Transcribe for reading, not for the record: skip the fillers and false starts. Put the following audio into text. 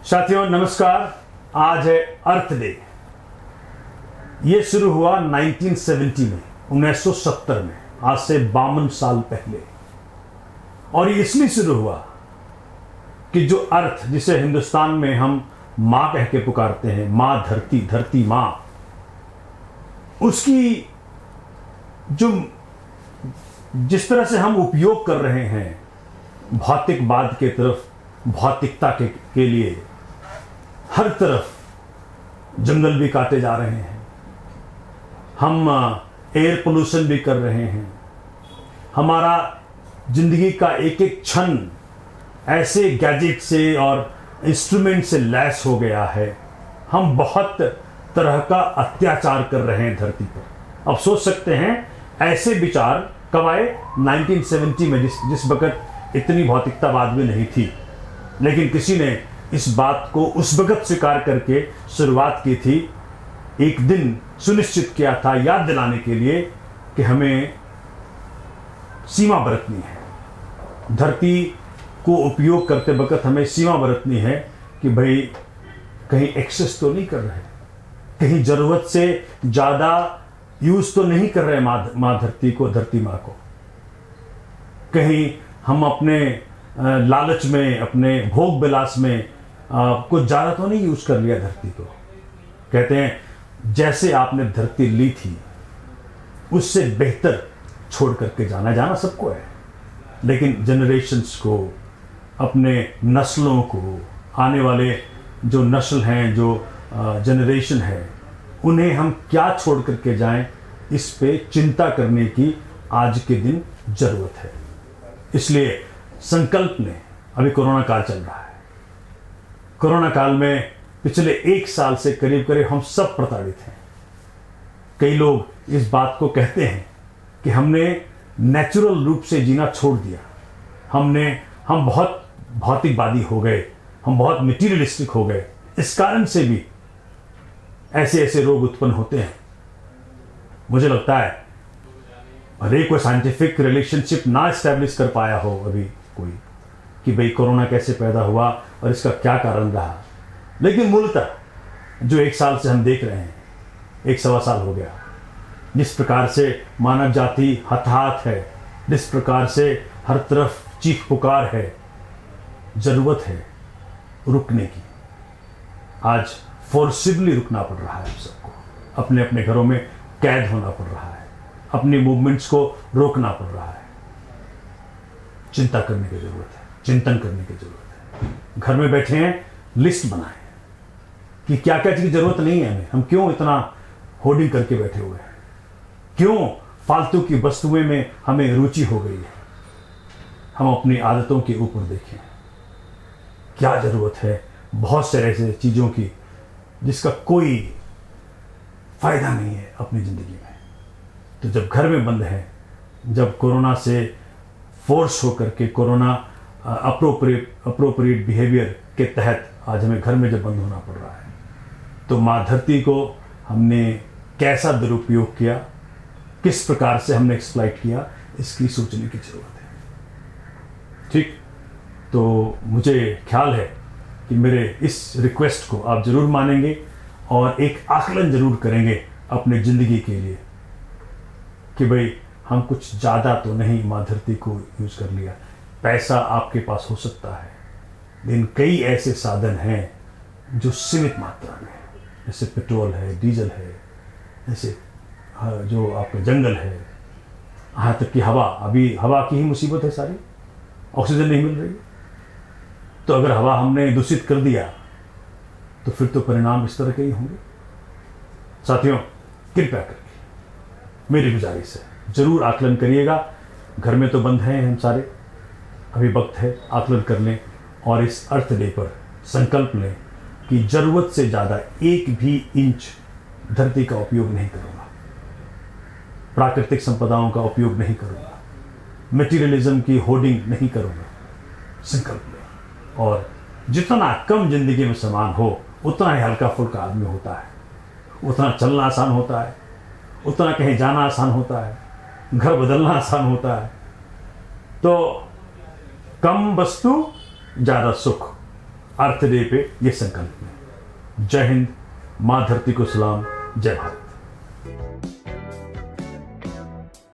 साथियों नमस्कार। आज है अर्थ डे। ये शुरू हुआ 1970 में, 1970 में, आज से 52 साल पहले। और ये इसलिए शुरू हुआ कि जो अर्थ, जिसे हिंदुस्तान में हम मां कह के पुकारते हैं, मां धरती, धरती मां, उसकी जो जिस तरह से हम उपयोग कर रहे हैं भौतिकवाद के तरफ, भौतिकता के लिए, हर तरफ जंगल भी काटे जा रहे हैं, हम एयर पोल्यूशन भी कर रहे हैं, हमारा जिंदगी का एक एक क्षण ऐसे गैजेट से और इंस्ट्रूमेंट से लैस हो गया है। हम बहुत तरह का अत्याचार कर रहे हैं धरती पर। अब सोच सकते हैं ऐसे विचार कब आए? 1970 में, जिस वक्त इतनी भौतिकतावाद में नहीं थी, लेकिन किसी ने इस बात को उस वक्त स्वीकार करके शुरुआत की थी। एक दिन सुनिश्चित किया था याद दिलाने के लिए कि हमें सीमा बरतनी है। धरती को उपयोग करते वक्त हमें सीमा बरतनी है कि भाई कहीं एक्सेस तो नहीं कर रहे, कहीं जरूरत से ज्यादा यूज तो नहीं कर रहे माँ धरती को, धरती माँ को। कहीं हम अपने लालच में, अपने भोग विलास में कुछ ज्यादा तो नहीं यूज कर लिया धरती को। कहते हैं जैसे आपने धरती ली थी उससे बेहतर छोड़ करके जाना सबको है, लेकिन जनरेशन्स को, अपने नस्लों को, आने वाले जो नस्ल हैं, जो जनरेशन है, उन्हें हम क्या छोड़ करके जाएं, इस पे चिंता करने की आज के दिन जरूरत है। इसलिए संकल्प ने, अभी कोरोना काल चल रहा है, कोरोना काल में पिछले 1 साल से करीब करीब हम सब प्रताड़ित हैं। कई लोग इस बात को कहते हैं कि हमने नेचुरल रूप से जीना छोड़ दिया, हम बहुत भौतिकवादी हो गए, हम बहुत मटीरियलिस्टिक हो गए। इस कारण से भी ऐसे ऐसे रोग उत्पन्न होते हैं। मुझे लगता है भले कोई साइंटिफिक रिलेशनशिप ना एस्टेब्लिश कर पाया हो अभी कोई, कि भाई कोरोना कैसे पैदा हुआ और इसका क्या कारण रहा, लेकिन मूलतः जो 1 साल से हम देख रहे हैं, 1 सवा साल हो गया, जिस प्रकार से मानव जाति हताहत है, जिस प्रकार से हर तरफ चीख पुकार है, जरूरत है रुकने की। आज फोर्सिबली रुकना पड़ रहा है हम सबको, अपने अपने घरों में कैद होना पड़ रहा है, अपनी मूवमेंट्स को रोकना पड़ रहा है। चिंता करने की जरूरत है, चिंतन करने की जरूरत है। घर में बैठे हैं, लिस्ट बनाएं कि क्या क्या चीज की जरूरत नहीं है हमें, हम क्यों इतना होर्डिंग करके बैठे हुए हैं, क्यों फालतू की वस्तुएं में हमें रुचि हो गई है। हम अपनी आदतों के ऊपर देखें, क्या जरूरत है बहुत सारे ऐसे चीजों की जिसका कोई फायदा नहीं है अपनी जिंदगी में। तो जब घर में बंद है, जब कोरोना से फोर्स होकर के, कोरोना अप्रोप्रिएट बिहेवियर के तहत आज हमें घर में जब बंद होना पड़ रहा है, तो माँ धरती को हमने कैसा दुरुपयोग किया, किस प्रकार से हमने एक्सप्लॉइट किया, इसकी सोचने की जरूरत है। ठीक, तो मुझे ख्याल है कि मेरे इस रिक्वेस्ट को आप जरूर मानेंगे और एक आकलन जरूर करेंगे अपने जिंदगी के लिए कि भाई हम कुछ ज़्यादा तो नहीं माँ धरती को यूज़ कर लिया। पैसा आपके पास हो सकता है, लेकिन कई ऐसे साधन हैं जो सीमित मात्रा में है, जैसे पेट्रोल है, डीजल है, जैसे जो आपका जंगल है, यहाँ तक कि हवा। अभी हवा की ही मुसीबत है सारी, ऑक्सीजन नहीं मिल रही। तो अगर हवा हमने दूषित कर दिया तो फिर तो परिणाम इस तरह के ही होंगे। साथियों, कृपया करके मेरी गुजारिश है, जरूर आकलन करिएगा। घर में तो बंद हैं हम सारे, अभी वक्त है आकलन कर लें और इस अर्थ डे पर संकल्प लें कि जरूरत से ज़्यादा 1 भी इंच धरती का उपयोग नहीं करूँगा, प्राकृतिक संपदाओं का उपयोग नहीं करूँगा, मटीरियलिज्म की होर्डिंग नहीं करूँगा। संकल्प लें, और जितना कम जिंदगी में सामान हो उतना ही हल्का फुल्का आदमी होता है, उतना चलना आसान होता है, उतना कहीं जाना आसान होता है, घर बदलना आसान होता है। तो कम वस्तु ज़्यादा सुख, अर्थ डे पे ये संकल्प लें। जय हिंद, माँ धरती को सलाम, जय भारत।